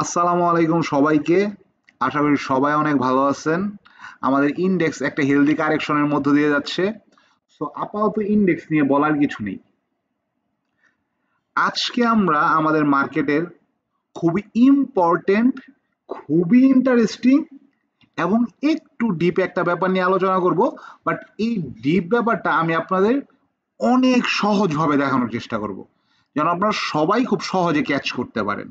আসসালামু আলাইকুম সবাইকে। আশা করি সবাই অনেক ভালো আছেন। আমাদের ইন্ডেক্স একটা হেলদি কারেকশনের মধ্য দিয়ে যাচ্ছে। সো আপাতত ইন্ডেক্স নিয়ে বলার কিছু নেই। আজকে আমরা আমাদের মার্কেটের খুবই ইম্পর্টেন্ট, খুবই ইন্টারেস্টিং এবং একটু ডিপ একটা ব্যাপার নিয়ে আলোচনা করব। বাট এই ডিপ ব্যাপারটা আমি আপনাদের অনেক সহজভাবে দেখানোর চেষ্টা করব, যেন আপনারা সবাই খুব সহজে ক্যাচ করতে পারেন।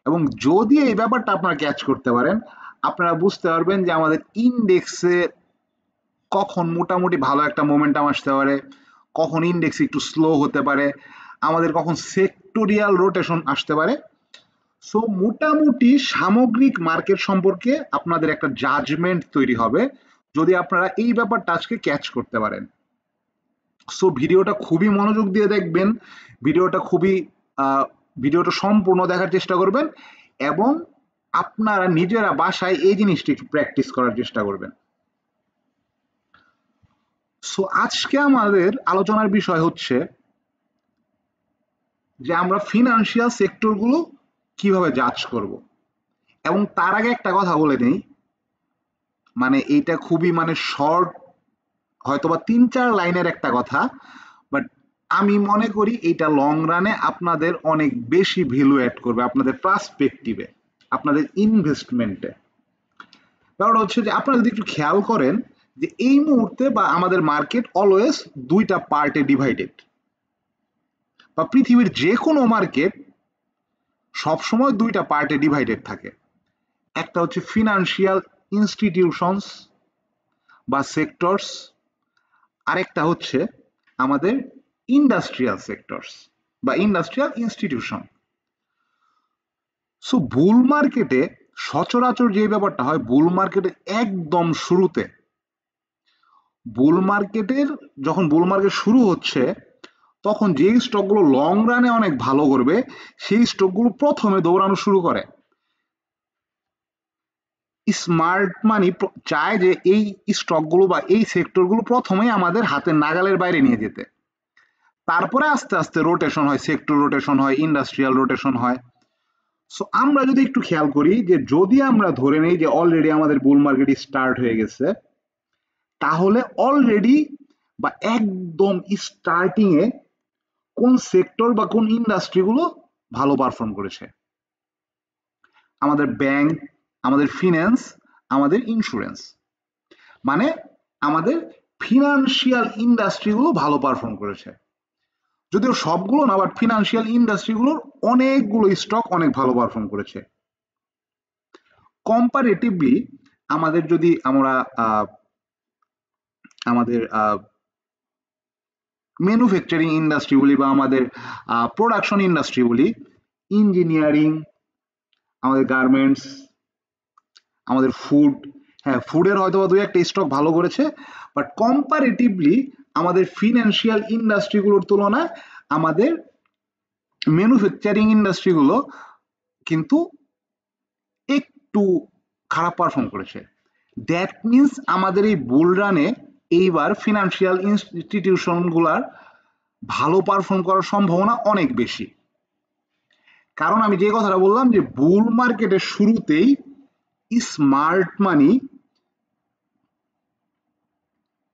এবং যদি এই ব্যাপারটা আপনারা ক্যাচ করতে পারেন, আপনারা বুঝতে পারবেন যে আমাদের ইন্ডেক্সে কখন মোটামুটি ভালো একটা মোমেন্টাম আসতে পারে, কখন ইন্ডেক্স একটু স্লো হতে পারে, আমাদের কখন সেক্টোরিয়াল রোটেশন আসতে পারে। সো মোটামুটি সামগ্রিক মার্কেট সম্পর্কে আপনাদের একটা জাজমেন্ট তৈরি হবে যদি আপনারা এই ব্যাপারটা আজকে ক্যাচ করতে পারেন। সো ভিডিওটা খুবই মনোযোগ দিয়ে দেখবেন, ভিডিওটা খুবই ভিডিওটা সম্পূর্ণ দেখার চেষ্টা করবেন এবং আপনারা নিজেরা বাসায় এই জিনিসটি একটু প্র্যাকটিস করার চেষ্টা করবেন। সো আজকে আমাদের আলোচনার বিষয় হচ্ছে যে আমরা ফিনান্সিয়াল সেক্টরগুলো কিভাবে জাজ করব। এবং তার আগে একটা কথা বলে নেই, মানে এইটা খুবই শর্ট, হয়তোবা ৩-৪ লাইনের একটা কথা, বাট আমি মনে করি এইটা লং রানে আপনাদের অনেক বেশি ভ্যালু অ্যাড করবে আপনাদের পার্সপেক্টিভে, আপনাদের ইনভেস্টমেন্টে। ব্যাপারটা হচ্ছে যে আপনারা যদি একটু খেয়াল করেন যে এই মুহূর্তে বা আমাদের মার্কেট অলওয়েজ দুইটা পার্টে ডিভাইডেড, বা পৃথিবীর যে কোনো মার্কেট সবসময় দুইটা পার্টে ডিভাইডেড থাকে। একটা হচ্ছে ফিনান্সিয়াল ইনস্টিটিউশনস বা সেক্টরস, আরেকটা হচ্ছে আমাদের ইন্ডাস্ট্রিয়াল সেক্টরস বা ইন্ডাস্ট্রিয়াল ইনস্টিটিউশন। সো বুল মার্কেটে সচরাচর যে ব্যাপারটা হয়, বুল মার্কেটে একদম শুরুতে, বুল মার্কেটের যখন বুল মার্কেট শুরু হচ্ছে তখন যেই স্টকগুলো লং রানে অনেক ভালো করবে সেই স্টকগুলো প্রথমে দৌড়ানো শুরু করে। স্মার্ট মানি চায় যে এই স্টকগুলো বা এই সেক্টরগুলো প্রথমেই আমাদের হাতের নাগালের বাইরে নিয়ে যেতে, তারপরে আস্তে আস্তে রোটেশন হয়, সেক্টর রোটেশন হয়, ইন্ডাস্ট্রিয়াল রোটেশন হয়। সো আমরা যদি একটু খেয়াল করি যে যদি আমরা ধরে নেই যে অলরেডি আমাদের বুল মার্কেট স্টার্ট হয়ে গেছে, তাহলে অলরেডি বা একদম স্টার্টিং এ কোন সেক্টর বা কোন ইন্ডাস্ট্রিগুলো ভালো পারফর্ম করেছে? আমাদের ব্যাংক, আমাদের ফিন্যান্স, আমাদের ইন্স্যুরেন্স, মানে আমাদের ফিনান্সিয়াল ইন্ডাস্ট্রিগুলো ভালো পারফর্ম করেছে। যদিও সবগুলো না, বাট ফিনান্সিয়াল ইন্ডাস্ট্রিগুলোর অনেকগুলো স্টক অনেক ভালো পারফর্ম করেছে। কম্পারেটিভলি আমাদের যদি আমরা আমাদের ম্যানুফ্যাকচারিং ইন্ডাস্ট্রি বলি বা আমাদের প্রোডাকশন ইন্ডাস্ট্রি বলি, ইঞ্জিনিয়ারিং, আমাদের গার্মেন্টস, আমাদের ফুড, হ্যাঁ ফুডের হয়তো দুই একটা স্টক ভালো করেছে, বাট কম্পারেটিভলি আমাদের ফিনান্সিয়াল ইন্ডাস্ট্রিগুলোর তুলনায় আমাদের ম্যানুফ্যাকচারিং ইন্ডাস্ট্রিগুলো কিন্তু একটু খারাপ পারফর্ম করেছে। দ্যাট মিনস আমাদের এই বুল রানে এইবার ফিনান্সিয়াল ইনস্টিটিউশনগুলার ভালো পারফর্ম করার সম্ভাবনা অনেক বেশি। কারণ আমি যে কথাটা বললাম যে বুল মার্কেটের শুরুতেই স্মার্ট মানি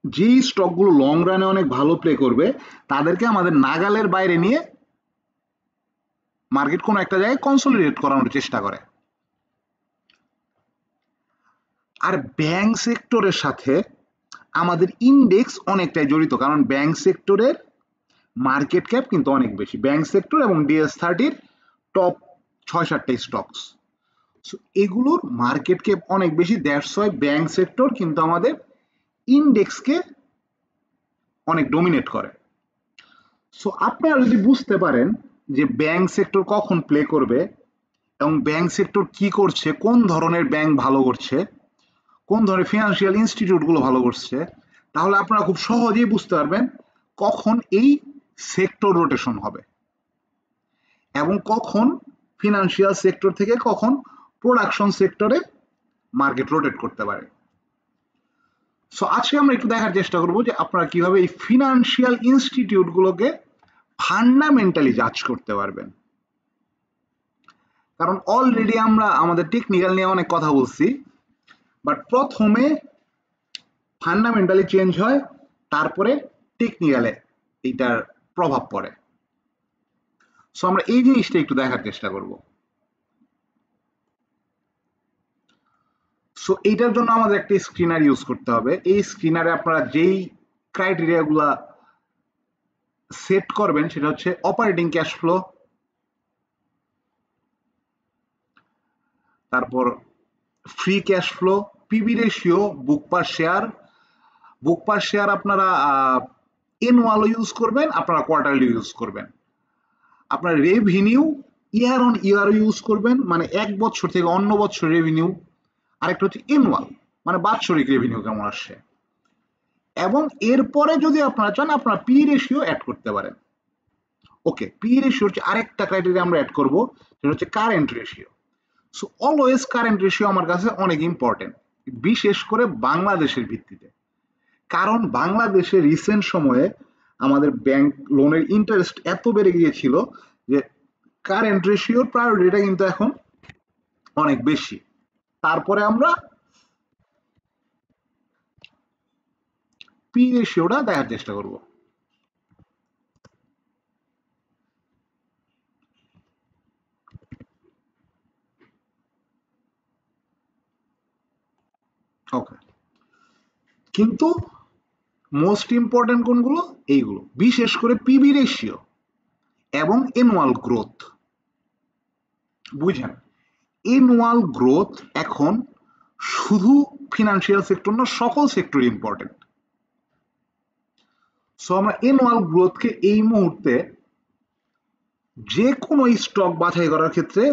যেই স্টকগুলো লং রানে অনেক ভালো প্লে করবে তাদেরকে আমাদের নাগালের বাইরে নিয়ে মার্কেট কোনো একটা জায়গায় কনসলিডেট করানোর চেষ্টা করে। আর ব্যাংক সেক্টরের সাথে আমাদের ইন্ডেক্স অনেকটাই জড়িত, কারণ ব্যাংক সেক্টরের মার্কেট ক্যাপ কিন্তু অনেক বেশি। ব্যাংক সেক্টর এবং DS30 টপ 6-7টা স্টকস, এগুলোর মার্কেট ক্যাপ অনেক বেশি। দ্যাটস ওয়াই ব্যাংক সেক্টর কিন্তু আমাদের ইন্ডেক্সকে অনেক ডোমিনেট করে। সো আপনারা যদি বুঝতে পারেন যে ব্যাংক সেক্টর কখন প্লে করবে এবং ব্যাংক সেক্টর কি করছে, কোন ধরনের ব্যাংক ভালো করছে, কোন ধরনের ফিনান্সিয়াল ইনস্টিটিউটগুলো ভালো করছে, তাহলে আপনারা খুব সহজেই বুঝতে পারবেন কখন এই সেক্টর রোটেশন হবে এবং কখন ফিনান্সিয়াল সেক্টর থেকে কখন প্রোডাকশন সেক্টরে মার্কেট রোটেট করতে পারে। সো আজকে আমরা একটু দেখার চেষ্টা করব যে আপনারা কিভাবে এই ফিনান্সিয়াল ইনস্টিটিউটগুলোকে ফান্ডামেন্টালি জাজ করতে পারবেন। কারণ অলরেডি আমরা আমাদের টেকনিক্যাল নিয়ে অনেক কথা বলছি, বাট প্রথমে ফান্ডামেন্টালি চেঞ্জ হয়, তারপরে টেকনিক্যালে এইটার প্রভাব পড়ে। সো আমরা এই জিনিসটা একটু দেখার চেষ্টা করব। সো এইটার জন্য আমাদের একটা স্ক্রিনার ইউজ করতে হবে। এই স্ক্রিনারে আপনারা যেই ক্রাইটেরিয়া গুলা সেট করবেন সেটা হচ্ছে অপারেটিং ক্যাশ ফ্লো, তারপর free cash flow, PB ratio, book per share. Book per share আপনারা এনুয়ালও ইউজ করবেন, আপনারা কোয়ার্টারলি ইউজ করবেন। আপনার revenue year on year use করবেন, মানে এক বছর থেকে অন্য বছর রেভিনিউ। আরেকটা হচ্ছে এনুয়াল, মানে বাৎসরিক রেভিনিউ কেমন আসছে। এবং এরপরে যদি আপনারা চান আপনারা পি রেশিও অ্যাড করতে পারেন। ওকে, পি রেশিও হচ্ছে আরেকটা ক্রাইটেরিয়া আমরা অ্যাড করব, সেটা হচ্ছে current ratio. So always current ratio আমার কাছে অনেক ইম্পর্টেন্ট, বিশেষ করে বাংলাদেশের ভিত্তিতে। কারণ বাংলাদেশে রিসেন্ট সময়ে আমাদের ব্যাংক লোনের ইন্টারেস্ট এত বেড়ে গিয়েছিল যে কারেন্ট রেশিওর প্রায়োরিটিটা কিন্তু এখন অনেক বেশি। তারপরে আমরা পি রেশিওটা দেখার চেষ্টা করব। ওকে, কিন্তু মোস্ট ইম্পর্টেন্ট কোনগুলো? এইগুলো, বিশেষ করে পিবি রেশিও এবং এনুয়াল গ্রোথ। বুঝেন, এনুয়াল গ্রোথ এখন শুধু ফিনান্সিয়াল সেক্টর না, সকল সেক্টর ইম্পর্টেন্ট। সো আমরা এনুয়াল গ্রোথকে এই মুহূর্তে যে কোনো স্টক বাছাই করার ক্ষেত্রে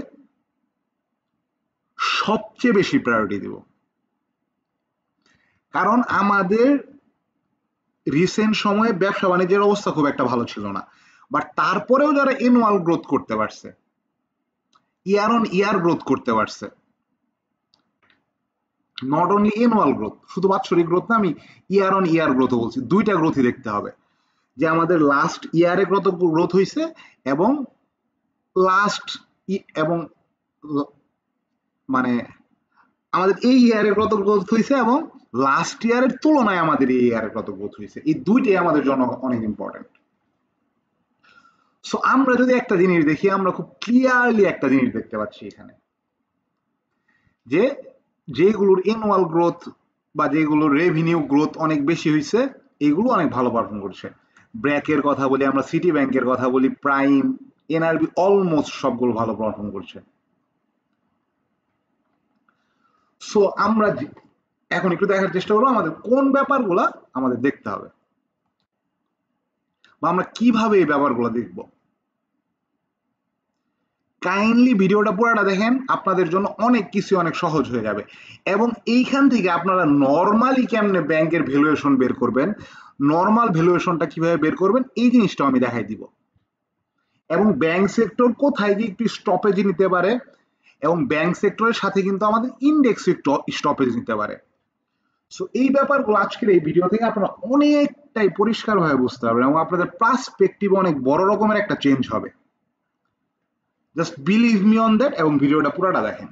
সবচেয়ে বেশি প্রায়োরিটি দেব। কারণ আমাদের রিসেন্ট সময়ে ব্যবসা বাণিজ্যের অবস্থা খুব একটা ভালো ছিল না, বাট তারপরেও যারা এনুয়াল গ্রোথ করতে পারছে, ইয়ার অন ইয়ার গ্রোথ করতে পারছে, নট অনলি এনুয়াল গ্রোথ, শুধু বাৎসরিক গ্রোথ না, আমি ইয়ার অন ইয়ার গ্রোথ বলছি, দুইটা গ্রোথই দেখতে হবে। যে আমাদের লাস্ট ইয়ারে কত গ্রোথ হয়েছে এবং লাস্ট এবং মানে আমাদের এই ইয়ারে কত গ্রোথ হয়েছে এবং লাস্ট ইয়ারের তুলনায় আমাদের এই ইয়ারে কত গ্রোথ হয়েছে, এই দুইটাই আমাদের জন্য অনেক ইম্পর্টেন্ট। সো আমরা যদি একটা জিনিস দেখি, আমরা খুব ক্লিয়ারলি একটা জিনিস দেখতে পাচ্ছি এখানে, যে যেগুলোর এনুয়াল গ্রোথ বা যেগুলোর রেভিনিউ গ্রোথ অনেক বেশি হয়েছে, এগুলো অনেক ভালো পারফর্ম করছে। ব্র্যাকের কথা বলি, আমরা সিটি ব্যাংকের কথা বলি, প্রাইম, এনআরবি, অলমোস্ট সবগুলো ভালো পারফর্ম করছে। সো আমরা এখন একটু দেখার চেষ্টা করবো আমাদের কোন ব্যাপারগুলা আমাদের দেখতে হবে, বা আমরা কিভাবে এই ব্যাপারগুলো দেখব। কাইন্ডলি ভিডিওটা পুরোটা দেখেন, আপনাদের জন্য অনেক কিছু অনেক সহজ হয়ে যাবে। এবং এইখান থেকে আপনারা নর্মালি কেমনে ব্যাংকের ভ্যালুয়েশন বের করবেন, নর্মাল ভ্যালুয়েশনটা কিভাবে বের করবেন, এই জিনিসটা আমি দেখাই দিব। এবং ব্যাংক সেক্টর কোথায় গিয়ে একটু স্টপেজ নিতে পারে, এবং ব্যাংক সেক্টরের সাথে কিন্তু আমাদের ইন্ডেক্স স্টপেজ নিতে পারে। সো এই ব্যাপারগুলো আজকের এই ভিডিও থেকে আপনারা অনেকটাই পরিষ্কারভাবে বুঝতে পারবেন এবং আপনাদের পার্সপেক্টিভ অনেক বড় রকমের একটা চেঞ্জ হবে। Just believe me on that, এবং ভিডিওটা পুরোটা দেখেন।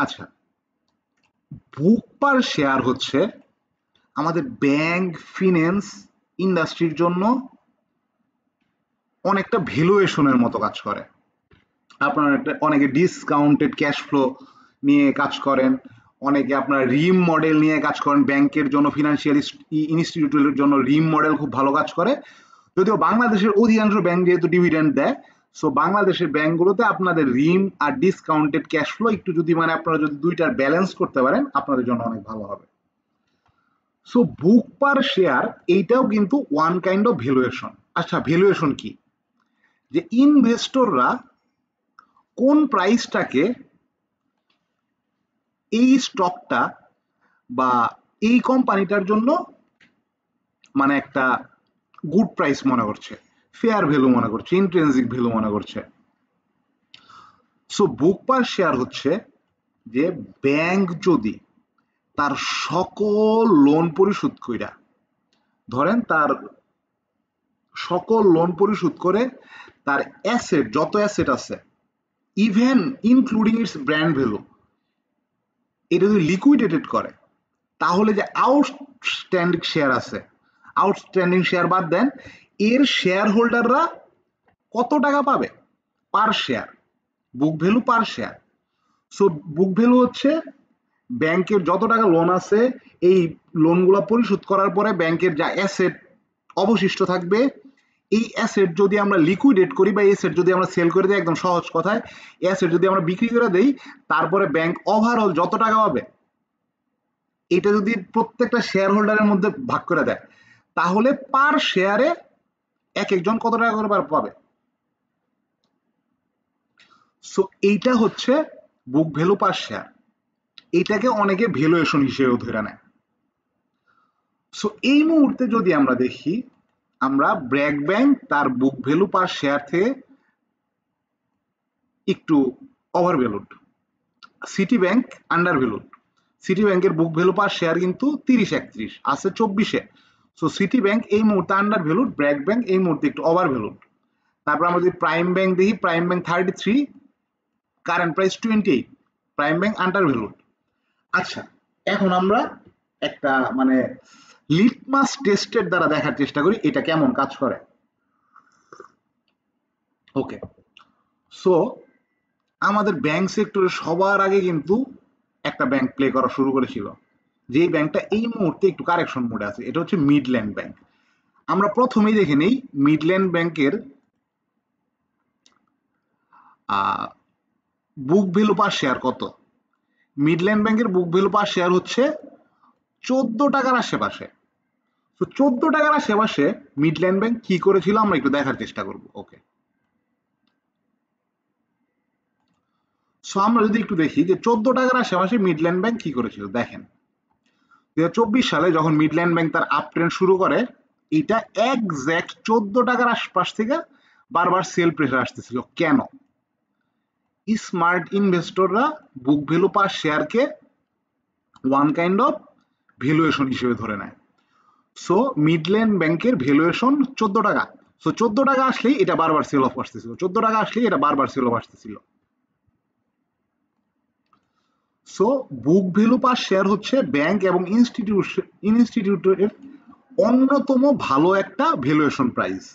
আচ্ছা, বুক পার শেয়ার হচ্ছে আমাদের ব্যাংক ফিন্যান্স ইন্ডাস্ট্রির জন্য অনেকটা ভ্যালুয়েশনের মতো কাজ করে। আপনারা অনেকে ডিসকাউন্টেড ক্যাশ ফ্লো নিয়ে কাজ করেন, অনেকে আপনার রিম মডেল নিয়ে কাজ করেন, ব্যাংকের জন্য, ফিনান্সিয়াল ইনস্টিটিউটের জন্য রিম মডেল খুব ভালো কাজ করে। যদিও বাংলাদেশের অধিকাংশ ব্যাংক যেহেতু ডিভিডেন্ড দেয়, সো বাংলাদেশের ব্যাংকগুলোতে আপনাদের রিম আর ডিসকাউন্টেড ক্যাশ ফ্লো একটু যদি আপনারা যদি দুইটার ব্যালেন্স করতে পারেন, আপনাদের জন্য অনেক ভালো হবে। সো বুক পার শেয়ার এইটাও কিন্তু ওয়ান কাইন্ড অফ ভ্যালুয়েশন। আচ্ছা, ভ্যালুয়েশন কি? যে ইনভেস্টররা কোন প্রাইসটাকে এই স্টকটা বা এই কোম্পানিটার জন্য মানে একটা গুড প্রাইস মনে করছে, ফেয়ার ভ্যালু মনে করছে, ইন্ট্রিনসিক ভ্যালু মনে করছে। সো বুক পার শেয়ার হচ্ছে যে ব্যাংক যদি তার সকল লোন পরিশোধ কইরা, ধরেন তার সকল লোন পরিশোধ করে তার অ্যাসেট, যত অ্যাসেট আছে, even including it's brand value, এটা যদি লিকুইডেটেড করে, তাহলে যে আউটস্ট্যান্ডিং শেয়ার আছে, আউটস্ট্যান্ডিং শেয়ার বাদ দেন, এর শেয়ার হোল্ডাররা কত টাকা পাবে পার শেয়ার, বুক value per share. So book value হচ্ছে ব্যাংকের যত টাকা লোন আছে, এই লোনগুলো পরিশোধ করার পরে ব্যাংকের যা অ্যাসেট অবশিষ্ট থাকবে, এই অ্যাসেট যদি আমরা লিকুইডেট করি বা অ্যাসেট যদি আমরা সেল করে দিই, একদম সহজ কথায় অ্যাসেট যদি আমরা বিক্রি করে দেই, তারপরে ব্যাংক ওভারঅল যত টাকা পাবে, এটা যদি প্রত্যেকটা শেয়ার হোল্ডারের মধ্যে ভাগ করে দেয়, তাহলে পার শেয়ারে এক একজন কত টাকা করে পাবে। সো এইটা হচ্ছে বুক ভ্যালু পার শেয়ার। এটাকে অনেকে ভ্যালুয়েশন হিসেবেও ধরে নেয়। সো এই মুহূর্তে যদি আমরা দেখি, আমরা ব্র্যাক ব্যাংক তার বুক ভ্যালু পার শেয়ার থেকে একটু over valued, city bank under valued. City ব্যাংকের বুক ভ্যালু পার শেয়ার কিন্তু 30-31 আছে 24-এ। সো সিটি ব্যাংক এই মুহূর্তে আন্ডার ভ্যালুড, ব্র্যাক ব্যাংক এই মুহূর্তে একটু ওভার ভ্যালুড। তারপর আমরা যদি প্রাইম ব্যাংক দেখি, prime bank 33, current price 28, prime bank under valued. আচ্ছা, এখন আমরা একটা মানে লিটমাস টেস্টের দ্বারা দেখার চেষ্টা করি এটা কেমন কাজ করে। ওকে, সো আমাদের ব্যাংক সেক্টরে সবার আগে কিন্তু একটা ব্যাংক প্লে করা শুরু করেছিল, যেই ব্যাংকটা এই মুহূর্তে একটু কারেকশন মোডে আছে, এটা হচ্ছে মিডল্যান্ড ব্যাংক। আমরা প্রথমেই দেখে নেই মিডল্যান্ড ব্যাংকের বুক ভ্যালু পার শেয়ার কত। মিডল্যান্ড ব্যাংকের বুক ভ্যালু পার শেয়ার হচ্ছে 14 টাকার আশেপাশে। তো 14 টাকার আশেপাশে মিডল্যান্ড ব্যাংক কি করেছিল আমরা একটু দেখার চেষ্টা করব। ওকে, সো আমরা যদি একটু দেখি যে 14 টাকার আশেপাশে মিডল্যান্ড ব্যাংক কি করেছিল, দেখেন 2024 সালে যখন মিডল্যান্ড ব্যাংক তার আপ ট্রেন্ড শুরু করে, এটা একজ্যাক্ট 14 টাকার আশপাশ থেকে বারবার সেল প্রেসার আসতেছিল। কেন? স্মার্ট ইনভেস্টররা বুক ভ্যালু পার শেয়ারকে ওয়ান কাইন্ড অফ ভ্যালুয়েশন হিসেবে ধরে নেয়। সো মিডল্যান্ড ব্যাংকের ভ্যালুয়েশন 14 টাকা। সো 14 টাকা আসলেই এটা বারবার সেল অফ আসতেছিল, 14 টাকা আসলেই এটা বারবার সেল অফ আসতেছিল। সো বুক ভ্যালু পার শেয়ার হচ্ছে ব্যাংক এবং ইনস্টিটিউটের অন্যতম ভালো একটা ভ্যালুয়েশন প্রাইস।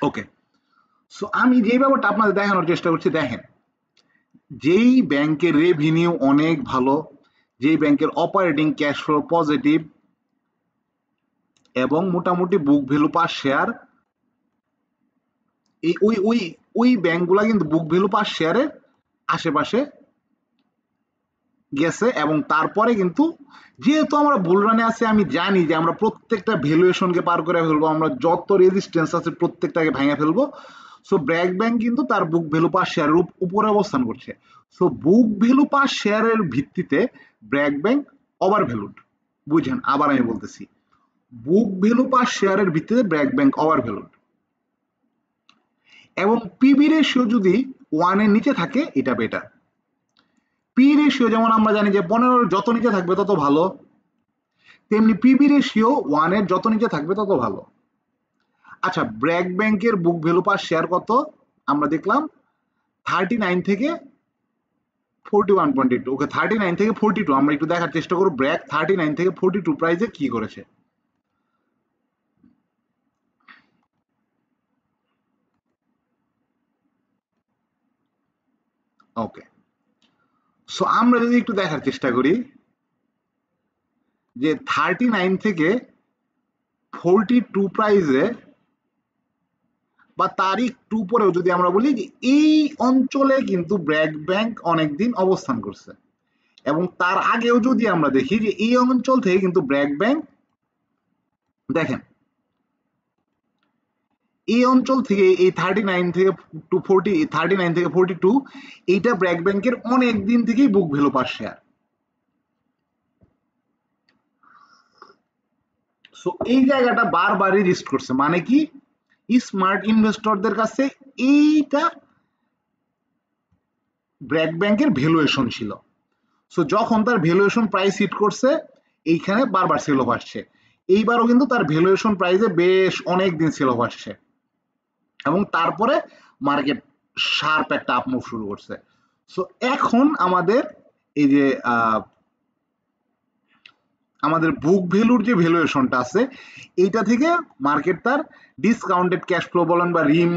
ওকে, সো আমি যে ব্যাপারটা আপনাদের দেখানোর চেষ্টা করছি, দেখেন যেই ব্যাংকের রেভিনিউ অনেক ভালো, যেই ব্যাংকের অপারেটিং ক্যাশ ফ্লো পজিটিভ এবং মোটামুটি বুক ভ্যালু পার শেয়ার, এই ওই ওই ওই ব্যাংকগুলা কিন্তু বুক ভ্যালু পার শেয়ারের আশেপাশে গেছে। এবং তারপরে কিন্তু যেহেতু আমরা বুল রানে আছি, আমি জানি যে আমরা প্রত্যেকটা ভ্যালুয়েশনকে পার করে ফেলবো, আমরা যত রেজিস্ট্যান্স আছে প্রত্যেকটাকে ভেঙে ফেলবো। সো ব্র্যাক ব্যাংক কিন্তু তার বুক ভ্যালু পার শেয়ারের উপরে অবস্থান করছে। সো বুক ভ্যালু পার শেয়ারের ভিত্তিতে ব্র্যাক ব্যাংক ওভার ভ্যালুড। বুঝেন, আবার আমি বলতেছি, বুক ভ্যালু পার শেয়ারের ভিত্তিতে ব্র্যাক ব্যাংক ওভার ভ্যালুড। এবং পিবি রেশিও যদি 1 এর নিচে থাকে এটা বেটার। পি রেশিও যেমন আমরা জানি যে 15 যত নিচে থাকবে তত ভালো, তেমনি পিবি রেশিও 1 এর যত নিচে থাকবে তত ভালো। আচ্ছা, ব্র্যাক ব্যাংকের বুক ভ্যালু পার শেয়ার কত আমরা দেখলাম 39 থেকে 41.2। ওকে, 39 থেকে 42 আমরা একটু দেখার চেষ্টা করব ব্র্যাক 39 থেকে 42 প্রাইসে কি করেছে। ওকে, সো আমরা যদি একটু দেখার চেষ্টা করি যে 39 থেকে 42 প্রাইসে বা তার একটু উপরেও যদি আমরা বলি যে এই অঞ্চলে কিন্তু ব্র্যাক ব্যাংক অনেকদিন অবস্থান করছে। এবং তার আগেও যদি আমরা দেখি যে এই অঞ্চল থেকে কিন্তু ব্র্যাক ব্যাংক, দেখেন এই অঞ্চল থেকে এই 39 থেকে 42 এইটা ব্র্যাক ব্যাংকের অনেক দিন থেকেই বুক ভ্যালু পার শেয়ার। সো এই জায়গাটা বারবারই রিস্ক করছে, মানে কি স্মার্ট ইনভেস্টরদের কাছে এইটা ব্র্যাক ব্যাংকের ভ্যালুয়েশন ছিল। সো যখন তার ভ্যালুয়েশন প্রাইস হিট করছে, এইখানে বারবার সেল অফ আসছে। এইবারও কিন্তু তার ভ্যালুয়েশন প্রাইসে বেশ অনেক দিন সেল অফ আসছে এবং তারপরে মার্কেট শার্প একটা আপ মুভ শুরু করছে। সো এখন আমাদের এই যে আমাদের বুক ভ্যালুর যে ভ্যালুয়েশনটা আছে এইটা থেকে মার্কেট তার ডিসকাউন্টেড ক্যাশ ফ্লো বলেন বা রিম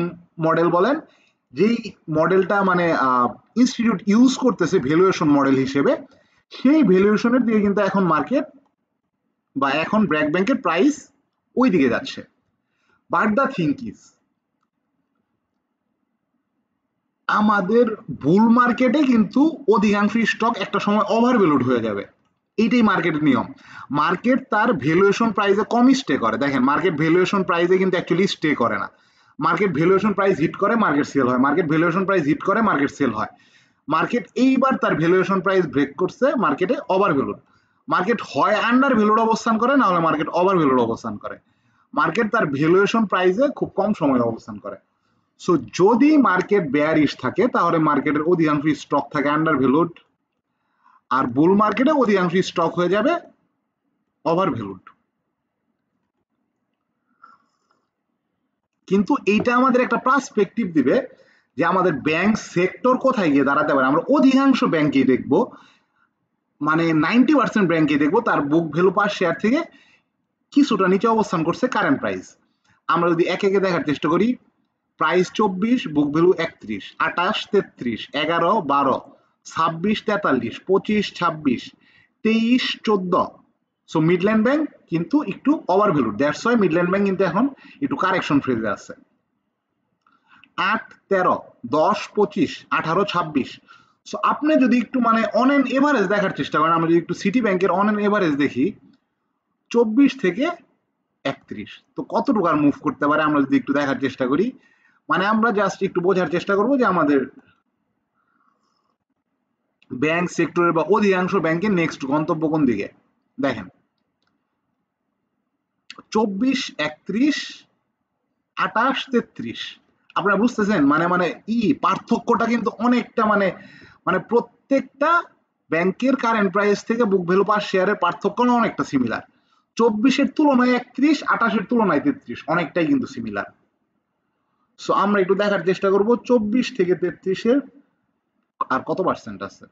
মডেল বলেন, যেই মডেলটা মানে ইনস্টিটিউট ইউজ করতেছে ভ্যালুয়েশন মডেল হিসেবে, সেই ভ্যালুয়েশনের দিকে কিন্তু এখন মার্কেট বা এখন ব্র্যাক ব্যাংকের প্রাইস ওই দিকে যাচ্ছে। বাট দ্য থিঙ্ক ইজ আমাদের বুল মার্কেটে কিন্তু অধিকাংশ স্টক একটা সময় ওভার ভ্যালুড হয়ে যাবে। এইটাই মার্কেটের নিয়ম। মার্কেট তার ভ্যালুয়েশন প্রাইসে কমই স্টে করে। দেখেন মার্কেট ভ্যালুয়েশন প্রাইসে কিন্তু অ্যাকচুয়ালি স্টে করে না। মার্কেট ভ্যালুয়েশন প্রাইস হিট করে মার্কেট সেল হয়, মার্কেট ভ্যালুয়েশন প্রাইস হিট করে মার্কেট সেল হয়। মার্কেট এইবার তার ভ্যালুয়েশন প্রাইস ব্রেক করছে, মার্কেটে ওভার ভ্যালুড। মার্কেট হয় আন্ডার ভ্যালুড অবস্থান করে, না হলে মার্কেট ওভার ভ্যালুড অবস্থান করে। মার্কেট তার ভ্যালুয়েশন প্রাইসে খুব কম সময় অবস্থান করে। সো যদি মার্কেট বেয়ারিশ থাকে তাহলে মার্কেটের অধিকাংশ স্টক থাকে আন্ডার ভ্যালুড, আর বুল মার্কেটে অধিকাংশ স্টক হয়ে যাবে ওভার ভ্যালুড। কিন্তু এইটা আমাদের একটা পার্সপেক্টিভ দিবে যে আমাদের ব্যাংক সেক্টর কোথায় গিয়ে দাঁড়াতে পারে। আমরা অধিকাংশ ব্যাংকেই দেখবো, মানে 90% ব্যাংকে দেখবো তার বুক ভ্যালু পার শেয়ার থেকে কিছুটা নিচে অবস্থান করছে কারেন্ট প্রাইস। আমরা যদি একে একে দেখার চেষ্টা করি, price 24, book value 31, 28, 33, 11, 12, 26, 43, 25, 26, 23, 14। So Midland bank কিন্তু একটু over value, that's why Midland bank কিন্তু এখন একটু কারেকশন ফেজে আছে। 8, 13, 10, 25, 18, 26। সো আপনি যদি একটু মানে অন এন এভারেজ দেখার চেষ্টা করেন, আমরা যদি একটু সিটি ব্যাংকের অন এন এভারেজ দেখি 24 থেকে 31, তো কতটুকু আর মুভ করতে পারে আমরা যদি একটু দেখার চেষ্টা করি। মানে আমরা জাস্ট একটু বোঝার চেষ্টা করবো যে আমাদের ব্যাংক সেক্টরের বা অধিকাংশ ব্যাংকের নেক্সট গন্তব্য কোন দিকে। দেখেন 24, 31, 28, 33, আপনারা বুঝতেছেন মানে মানে পার্থক্যটা কিন্তু অনেকটা মানে মানে প্রত্যেকটা ব্যাংকের কারেন্ট প্রাইস থেকে বুক ভ্যালু পার শেয়ারের পার্থক্য অনেকটা সিমিলার। 24-এর তুলনায় 31, 28-এর তুলনায় 33 অনেকটাই কিন্তু সিমিলার। সো আমরা একটু দেখার চেষ্টা করব 24 থেকে 33-এর আর কত পার্সেন্ট আছে,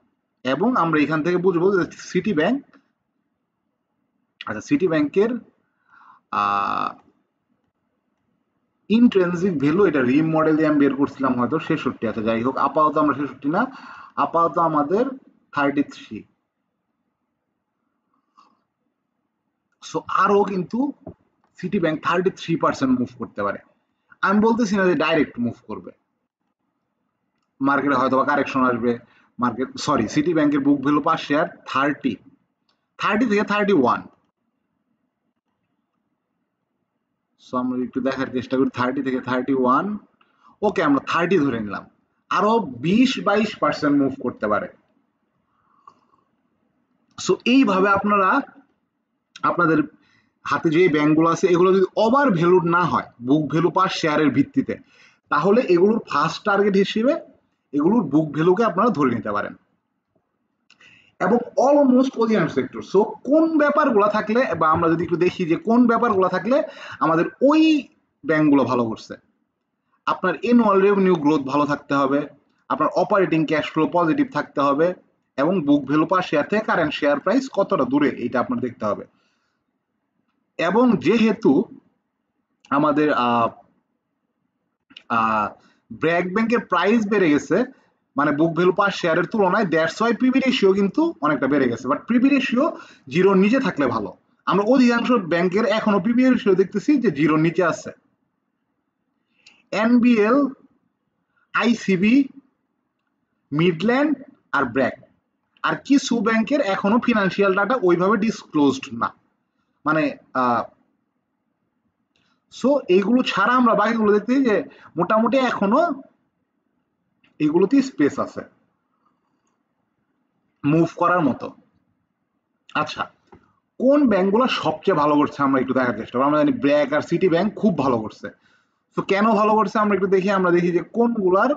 এবং আমরা এখান থেকে বুঝবো যে সিটি ব্যাংক, আচ্ছা সিটি ব্যাংকের ইন্ট্রিনসিক ভ্যালু, এটা রিম মডেল দিয়ে আমি বের করছিলাম হয়তো 66 আছে, যাই হোক আপাতত আমরা 66 না, আপাতত আমাদের 33। সো আরো কিন্তু সিটি ব্যাংক 33% মুভ করতে পারে। আমি বলতেছি না যে ডাইরেক্ট মুভ করবে, মার্কেটে হয়তো বা কারেকশন আসবে। মার্কেট সরি সিটি ব্যাংকের বুক ভ্যালু পার শেয়ার 30 থেকে 31। সো আমরা একটু দেখার চেষ্টা করি 30 থেকে 31। ওকে আমরা 30 ধরে নিলাম, আরো 20-22% মুভ করতে পারে। সো এইভাবে আপনারা আপনাদের হাতে যে ব্যাংকগুলো আছে এগুলো যদি ওভার ভ্যালুড না হয় বুক ভ্যালু পার শেয়ারের ভিত্তিতে, তাহলে এগুলোর ফার্স্ট টার্গেট হিসেবে এগুলোর বুক ভ্যালুকে আপনারা ধরে নিতে পারেন। এবং অলমোস্ট অধিকাংশ সেক্টর, সো কোন ব্যাপারগুলো থাকলে বা আমরা যদি একটু দেখি যে কোন ব্যাপারগুলো থাকলে আমাদের ওই ব্যাংকগুলো ভালো করছে। আপনার অ্যানুয়াল রেভিনিউ গ্রোথ ভালো থাকতে হবে, আপনার অপারেটিং ক্যাশ ফ্লো পজিটিভ থাকতে হবে, এবং বুক ভ্যালু পার শেয়ার থেকে কারেন্ট শেয়ার প্রাইস কতটা দূরে এটা আপনার দেখতে হবে। এবং যেহেতু আমাদের ব্র্যাক ব্যাংকের প্রাইস বেড়ে গেছে মানে বুক ভ্যালু পার শেয়ারের তুলনায়, দ্যাটস ওয়াই পিবি রেশিও কিন্তু অনেকটা বেড়ে গেছে। বাট পিবি রেশিও জিরোর নিচে থাকলে ভালো। আমরা অধিকাংশ ব্যাংকের এখনো পিবি রেশিও দেখতেছি যে জিরোর নিচে আছে। এনবিএল, আইসিবি, মিডল্যান্ড আর ব্র্যাক, আর কিছু ব্যাংকের এখনো ফিনান্সিয়াল ডাটা ওইভাবে ডিসক্লোজড না, মানে সো এইগুলো ছাড়া আমরা বাকিগুলো দেখতেছি যে মোটামুটি এখনো এগুলোতে স্পেস আছে মুভ করার মতো। আচ্ছা, কোন ব্যাংকগুলো সবচেয়ে ভালো করছে আমরা একটু দেখার চেষ্টা করবো। আমরা জানি ব্র্যাক আর সিটি ব্যাংক খুব ভালো করছে। তো কেন ভালো করছে আমরা একটু দেখি, আমরা দেখি যে কোনগুলার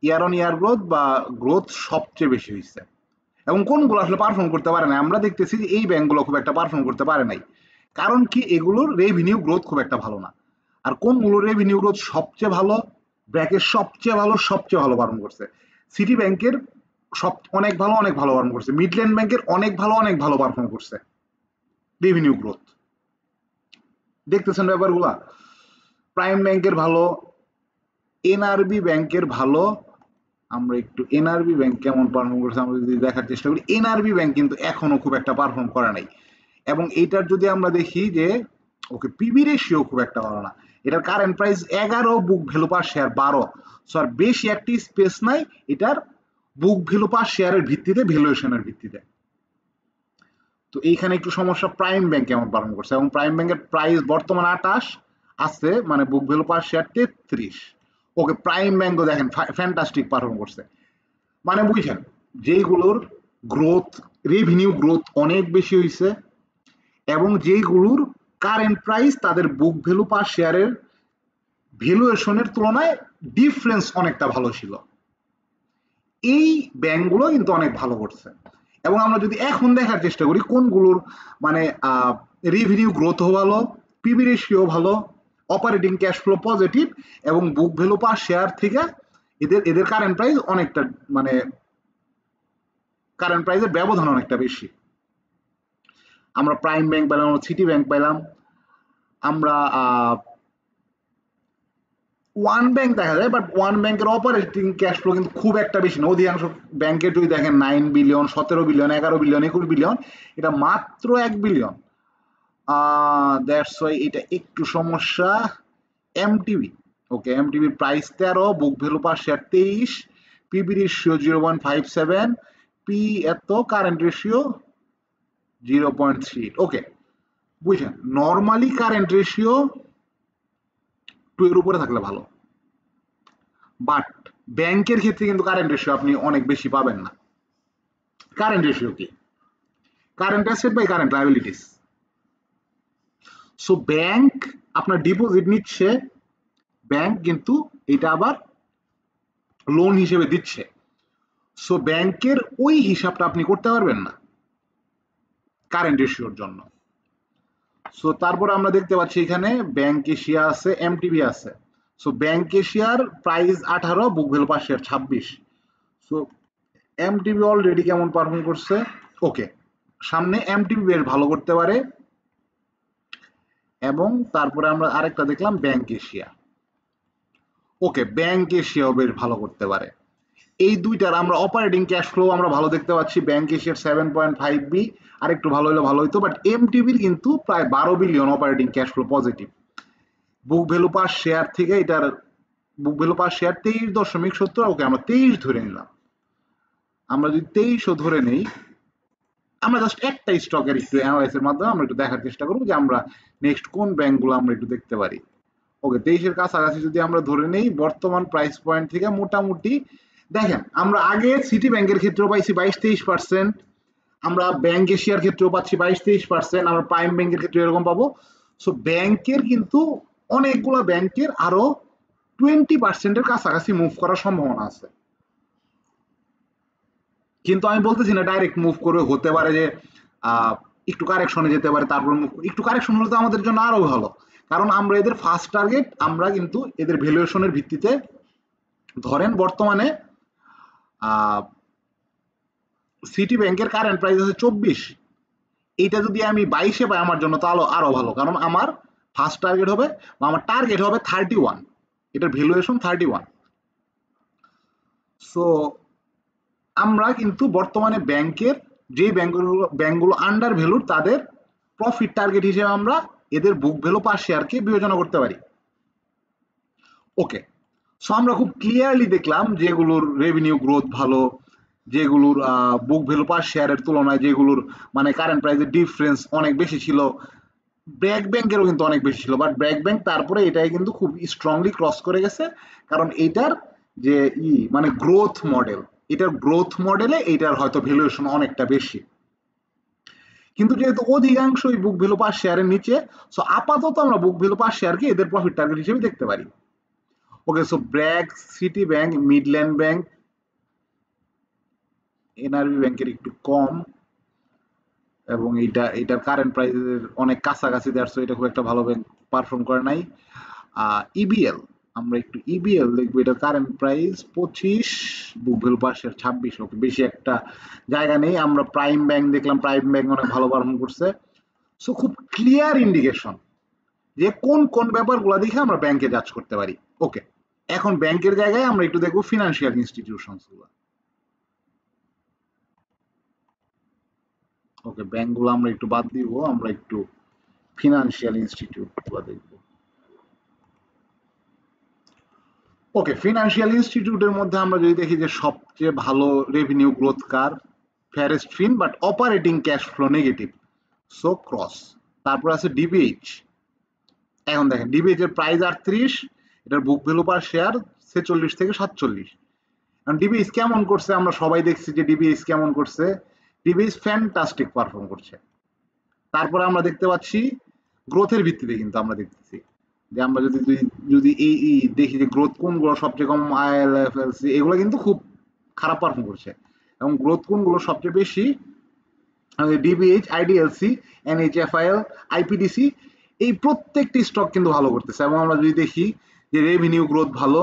ইয়ার অন ইয়ার গ্রোথ বা গ্রোথ সবচেয়ে বেশি হয়েছে। এবং কোনগুলো আসলে পারফর্ম করতে পারে না, আমরা দেখতেছি যে এই ব্যাংকগুলো খুব একটা পারফর্ম করতে পারে নাই। কারণ কি, এগুলোর রেভিনিউ গ্রোথ খুব একটা ভালো না। আর কোনগুলোর রেভিনিউ গ্রোথ সবচেয়ে ভালো, ব্র্যাকের সবচেয়ে ভালো পারফর্ম করছে, সিটি ব্যাংকের সব অনেক ভালো পারফর্ম করছে, মিডল্যান্ড ব্যাংকের অনেক ভালো পারফর্ম করছে রেভিনিউ গ্রোথ। দেখতেছেন ব্যাপারগুলা, প্রাইম ব্যাংকের ভালো, এনআরবি ব্যাংকের ভালো। আমরা একটু এনআরবি ব্যাংক কেমন পারফর্ম করছে আমরা যদি দেখার চেষ্টা করি, এনআরবি ব্যাংক কিন্তু এখনো খুব একটা পারফর্ম করে নাই। এবং এইটার যদি আমরা দেখি যে ওকে পিবি রেশিও খুব একটা ভালো না, এটার current price 11, book value per share 12। So আর বেশি একটি স্পেস নাই এটার বুক ভ্যালু পার শেয়ারের ভিত্তিতে, ভ্যালুয়েশনের ভিত্তিতে। তো এইখানে একটু সমস্যা। প্রাইম ব্যাংক কেমন পারফর্ম করছে, এবং প্রাইম ব্যাংকের প্রাইস বর্তমান 28 আছে, মানে বুক ভ্যালু পার শেয়ার 33। ওকে, প্রাইম ব্যাংকও দেখেন ফ্যান্টাস্টিক পারফর্ম করছে। মানে বুঝছেন, যেইগুলোর গ্রোথ, রেভিনিউ গ্রোথ অনেক বেশি হয়েছে, এবং যেইগুলোর কারেন্ট প্রাইস তাদের বুক ভ্যালু পার শেয়ারের ভ্যালুয়েশনের তুলনায় ডিফারেন্স অনেকটা ভালো ছিল, এই ব্যাংকগুলো কিন্তু অনেক ভালো করছে। এবং আমরা যদি এখন দেখার চেষ্টা করি কোনগুলোর মানে রেভিনিউ গ্রোথ ভালো, পিবি রেশিও ভালো, অপারেটিং ক্যাশ ফ্লো পজিটিভ, এবং বুক ভ্যালু পার শেয়ার থেকে এদের কারেন্ট প্রাইস অনেকটা, মানে কারেন্ট প্রাইসের ব্যবধান অনেকটা বেশি। আমরা প্রাইম ব্যাংক পেলাম, আমরা সিটি ব্যাংক পেলাম, আমরা ওয়ান ব্যাংক দেখা যায়, বাট ওয়ান ব্যাংকের অপারেটিং ক্যাশ ফ্লো কিন্তু খুব একটা বেশি না। অধিকাংশ ব্যাংকের যদি দেখেন 9 বিলিয়ন, 17 বিলিয়ন, 11 বিলিয়ন, 21 বিলিয়ন, এটা মাত্র 1 বিলিয়ন। দ্যাটস ওয়াই এটা একটু সমস্যা। এমটিভি, ওকে, এমটিভির price 13, book value per share 23, PB ratio 0.57, P এত, কারেন্ট রেশিও 0.3। ওকে, বুঝছেন, নর্মালি কারেন্ট রেশিও 2 এর উপরে থাকলে ভালো, বাট ব্যাংকের ক্ষেত্রে কিন্তু কারেন্ট রেশিও আপনি অনেক বেশি পাবেন না। কারেন্ট রেশিও কি, current asset by current liabilities. So bank আপনার ডিপোজিট নিচ্ছে, ব্যাংক কিন্তু এটা আবার লোন হিসেবে দিচ্ছে। সো ব্যাংকের ওই হিসাবটা আপনি করতে পারবেন না কারেন্ট রেশিওর জন্য। সো তারপর আমরা দেখতে পাচ্ছি এখানে ব্যাংক এশিয়া আছে, এমটিবি আছে। সো ব্যাংক এশিয়ার প্রাইস 18, বুক value per share 26। So MTB already কেমন পারফর্ম করছে, ওকে, সামনে এমটিবি বেশ ভালো করতে পারে। এবং তারপরে আমরা আরেকটা দেখলাম ব্যাংক এশিয়া, ওকে, ব্যাংক এশিয়াও বেশ ভালো করতে পারে। এই দুইটার আমরা অপারেটিং ক্যাশ ফ্লো আমরা ভালো দেখতে পাচ্ছি, ব্যাংক এশিয়ার 7.5 বি, আর একটু ভালো হলে ভালো হইতো, বাট এমটিবির কিন্তু প্রায় 12 billion operating cash flow positive. বুক ভ্যালু পার শেয়ার থেকে এটার বুক ভ্যালু পার শেয়ার 23.70, ওকে আমরা 23 ধরে নিলাম। আমরা যদি 23ও ধরে নেই, আমরা জাস্ট একটা স্টকের একটু অ্যানালাইসিসের মাধ্যমে আমরা একটু দেখার চেষ্টা করবো যে আমরা নেক্সট কোন ব্যাংকগুলো আমরা একটু দেখতে পারি। ওকে, 23-এর কাছাকাছি যদি আমরা ধরে নেই বর্তমান প্রাইস পয়েন্ট থেকে, মোটামুটি দেখেন আমরা আগে সিটি ব্যাংকের ক্ষেত্রেও পাইছি 22-23%, আমরা ব্যাংক এশিয়ার ক্ষেত্রেও পাচ্ছি 22-23%, আমরা প্রাইম ব্যাংকের ক্ষেত্রে এরকম পাবো। সো ব্যাংকের কিন্তু অনেকগুলো ব্যাংকের আরো 20%-এর কাছাকাছি মুভ করার সম্ভাবনা আছে। কিন্তু আমি বলতেছি না ডাইরেক্ট মুভ করে, হতে পারে যে আহ, একটু কারেকশনে যেতে পারে, তারপর একটু কারেকশন হলে তো আমাদের জন্য আরো ভালো। কারণ আমরা এদের ফার্স্ট টার্গেট, আমরা কিন্তু এদের ভ্যালুয়েশনের ভিত্তিতে ধরেন বর্তমানে সিটি ব্যাংকের কারেন্ট প্রাইস আছে 24, এইটা যদি আমি 22-এ পাই আমার জন্য তো আরো ভালো, কারণ আমার ফার্স্ট টার্গেট হবে, বা আমার টার্গেট হবে 31, এটার ভ্যালুয়েশন 31। সো আমরা কিন্তু বর্তমানে ব্যাংকের যে ব্যাংকগুলো আন্ডার ভ্যালুর, তাদের প্রফিট টার্গেট হিসেবে আমরা এদের বুক ভ্যালু পার শেয়ারকে বিবেচনা করতে পারি। ওকে, সো আমরা খুব ক্লিয়ারলি দেখলাম যেগুলোর রেভিনিউ গ্রোথ ভালো, যেগুলোর বুক ভ্যালু পার শেয়ারের তুলনায় যেগুলোর মানে কারেন্ট প্রাইসের ডিফারেন্স অনেক বেশি ছিল, ব্র্যাক ব্যাংকেরও কিন্তু অনেক বেশি ছিল, বাট ব্র্যাক ব্যাংক তারপরে এটাই কিন্তু খুব স্ট্রংলি ক্রস করে গেছে, কারণ এটার যে মানে গ্রোথ মডেল, এটার গ্রোথ মডেলে এটার হয়তো ভ্যালুয়েশন অনেকটা বেশি। কিন্তু যেহেতু অধিকাংশই বুক ভ্যালু পার শেয়ারের নিচে, সো আপাতত আমরা বুক ভ্যালু পার শেয়ারকে এদের প্রফিট টার্গেট হিসেবে দেখতে পারি। Okay, so BRAC, City Bank, Midland Bank, NRB ব্যাংকের একটু কম, এবং এটার কারেন্ট প্রাইসের অনেক কাছাকাছি, দ্যাটস এটা খুব একটা ভালো ব্যাংক পারফর্ম করে নাই। ইবিএল, আমরা একটু ইবিএল দেখবো, এটার কারেন্ট প্রাইস 25, বুক ভ্যালু পার শেয়ার 26। ওকে, বেশি একটা জায়গা নেই। আমরা প্রাইম ব্যাংক দেখলাম, প্রাইম ব্যাংক অনেক ভালো পারফর্ম করছে। সো খুব ক্লিয়ার ইন্ডিকেশন যে কোন কোন ব্যাপারগুলো দেখে আমরা ব্যাংকে জাজ করতে পারি। ওকে, এখন ব্যাংকের জায়গায় আমরা একটু দেখবো ফিনান্সিয়াল ইনস্টিটিউশনস গুলো। ওকে, ব্যাংকগুলো আমরা একটু বাদ দিব, আমরা একটু ফিনান্সিয়াল ইনস্টিটিউট গুলো দেখবো। ওকে, ফিনান্সিয়াল ইনস্টিটিউটের মধ্যে আমরা যদি দেখি যে সবচেয়ে ভালো রেভিনিউ গ্রোথ কার, ফেয়ারেস্ট ফিন, but operating cash flow negative, so cross. তারপর আছে ডিবিএইচ। এখন দেখেন ডিবিএইচ এর প্রাইস 38, এটার বুক ভ্যালু পার শেয়ার 46 থেকে 47। এখন ডিবিএইচ কেমন করছে আমরা সবাই দেখছি যে ডিবিএইচ কেমন করছে, ডিবিএইচ ফ্যান্টাস্টিক পারফর্ম করছে। তারপরে আমরা দেখতে পাচ্ছি গ্রোথের ভিত্তিতে, কিন্তু আমরা দেখতেছি যে আমরা যদি যদি এই দেখি যে গ্রোথ কোনগুলো সবচেয়ে কম, আইএলএফএলসি এগুলো কিন্তু খুব খারাপ পারফর্ম করছে, এবং গ্রোথ কোনগুলো সবচেয়ে বেশি, ডিবিএইচ, আইডিএলসি, এনএইচএফআইএল, আইপিডিসি, এই প্রত্যেকটি স্টক কিন্তু ভালো করতেছে। এবং আমরা যদি দেখি যে রেভিনিউ গ্রোথ ভালো,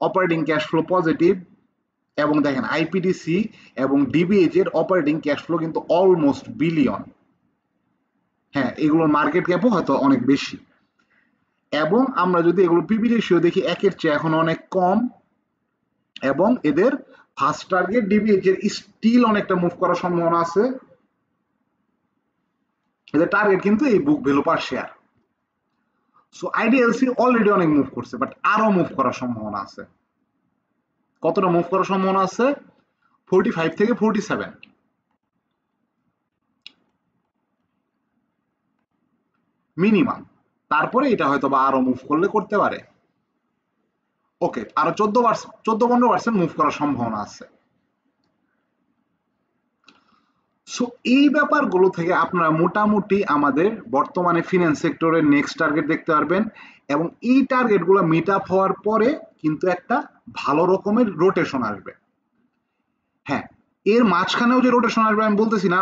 অপারেটিং ক্যাশ ফ্লো পজিটিভ, এবং দেখেন আইপিডিসি এবং ডিবিএইচ এর অপারেটিং ক্যাশ ফ্লো কিন্তু অলমোস্ট বিলিয়ন। হ্যাঁ, এগুলোর মার্কেট ক্যাপও হয়তো অনেক বেশি। এবং আমরা যদি এগুলো পিবি রেশিও দেখি, একের চেয়ে এখন অনেক কম, এবং এদের ফার্স্ট টার্গেট ডিবিএইচ এর স্টিল অনেকটা মুভ করার সম্ভাবনা আছে। এদের টার্গেট কিন্তু এই বুক value per share. So IDLC already অনেক মুভ করছে, বাট আরো মুভ করার সম্ভাবনা আছে। কতটা মুভ করার সম্ভাবনা আছে? 45 থেকে 47 মিনিমাম। তারপরে এটা হয়তো বা আরো মুভ করলে করতে পারে। ওকে, আরো 14-15% মুভ করার সম্ভাবনা আছে। সো এই ব্যাপারগুলো থেকে আপনারা মোটামুটি আমাদের বর্তমানে ফিন্যান্স সেক্টরের নেক্সট টার্গেট দেখতে পারবেন, এবং এই টার্গেটগুলো মিট আপ হওয়ার পরে কিন্তু একটা ভালো রকমের রোটেশন আসবে। হ্যাঁ, এর মাঝখানেও যে রোটেশন আসবে আমি বলতেছি না,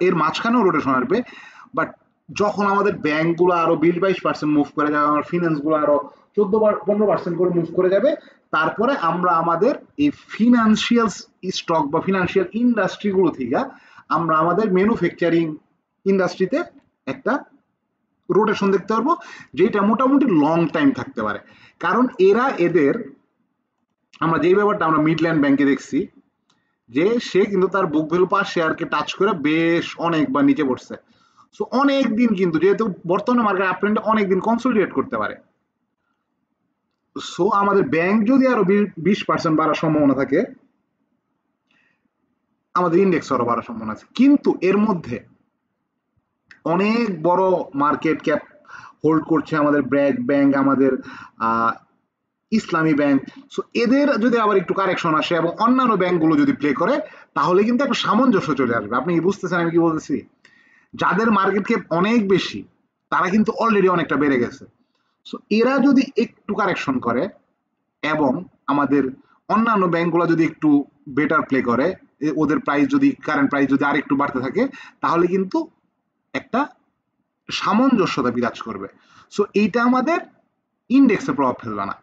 এর মাঝখানেও রোটেশন আসবে, বাট যখন আমাদের ব্যাংকগুলো আরো 20-22% মুভ করে যাবে, আমার ফিন্যান্সগুলো আরো 14-15% করে মুভ করে যাবে, তারপরে আমরা আমাদের এই ফিনান্সিয়াল স্টক বা ফিনান্সিয়াল ইন্ডাস্ট্রিগুলো থেকে আমরা আমাদের ম্যানুফ্যাকচারিং ইন্ডাস্ট্রিতে একটা রোটেশন দেখতে পারবো, যেটা মোটামুটি লং টাইম থাকতে পারে। কারণ এদের আমরা যেই ব্যাপারটা আমরা মিডল্যান্ড ব্যাংকে দেখছি যে সে কিন্তু তার বুক ভ্যালু পার শেয়ারকে টাচ করে বেশ অনেকবার নিচে পড়ছে। সো অনেক দিন কিন্তু, যেহেতু বর্তমানে মার্কেট আপট্রেন্ডে অনেক দিন কনসলিডেট করতে পারে। সো আমাদের ব্যাংক যদি আরো 20% বাড়ার সম্ভাবনা থাকে, আমাদের ইন্ডেক্স আরো বাড়ার সম্ভাবনা আছে। কিন্তু এর মধ্যে অনেক বড় মার্কেট ক্যাপ হোল্ড করছে আমাদের ব্র্যাক ব্যাংক, আমাদের ইসলামী ব্যাংক। সো এদের যদি আবার একটু কারেকশন আসে এবং অন্যান্য ব্যাংকগুলো যদি প্লে করে, তাহলে কিন্তু একটা সামঞ্জস্য চলে আসবে। আপনি কি বুঝতেছেন আমি কি বলতেছি? যাদের মার্কেট ক্যাপ অনেক বেশি, তারা কিন্তু অলরেডি অনেকটা বেড়ে গেছে। সো এরা যদি একটু কারেকশন করে এবং আমাদের অন্যান্য ব্যাংকগুলো যদি একটু বেটার প্লে করে, ওদের প্রাইস যদি, কারেন্ট প্রাইস যদি আরেকটু বাড়তে থাকে, তাহলে কিন্তু একটা সামঞ্জস্যতা বিরাজ করবে। সো এইটা আমাদের ইন্ডেক্সে প্রভাব ফেলবে না।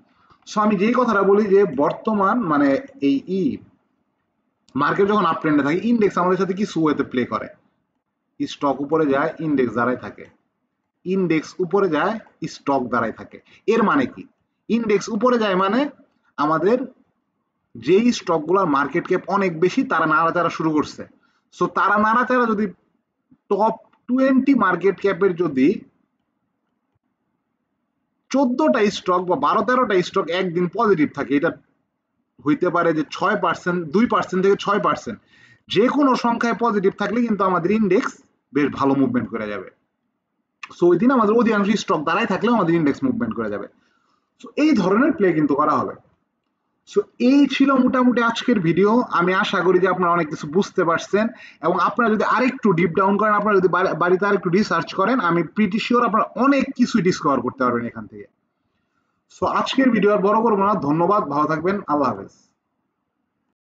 সো আমি যেই কথাটা বলি যে বর্তমান মানে এই মার্কেট যখন আপ ট্রেন্ডে থাকে, ইন্ডেক্স আমাদের সাথে কিছু ওয়েতে প্লে করে। স্টক উপরে যায়, ইন্ডেক্স দাঁড়ায় থাকে, ইন্ডেক্স উপরে যায়, স্টক দাঁড়ায় থাকে। এর মানে কি? ইন্ডেক্স উপরে যায় মানে আমাদের যেই স্টকগুলোর মার্কেট ক্যাপ অনেক বেশি, তারা নাড়াচাড়া শুরু করছে। সো তারা নাড়াচাড়া যদি টপ 20 মার্কেট ক্যাপের যদি 14টা স্টক বা 12-13টা স্টক একদিন পজিটিভ থাকে, এটা হইতে পারে যে 6%, 2% থেকে 6%, যে কোনো সংখ্যায় পজিটিভ থাকলে কিন্তু আমাদের ইন্ডেক্স বেশ ভালো মুভমেন্ট করে যাবে। সো ওই দিন আমাদের অধিকাংশ স্টক দাঁড়াই থাকলেও আমাদের ইন্ডেক্স মুভমেন্ট করে যাবে। সো এই ধরনের প্লে কিন্তু করা হবে। সো এই ছিল মোটামুটি আজকের ভিডিও। আমি আশা করি যে আপনারা অনেক কিছু বুঝতে পারছেন, এবং আপনারা যদি আরেকটু ডিপ ডাউন করেন, আপনারা যদি বাড়িতে আরেকটু রিসার্চ করেন, আমি প্রিটি শিওর আপনারা অনেক কিছু ডিসকভার করতে পারবেন এখান থেকে। সো আজকের ভিডিও আর বড় করবো না, ধন্যবাদ, ভালো থাকবেন, আল্লাহ হাফেজ।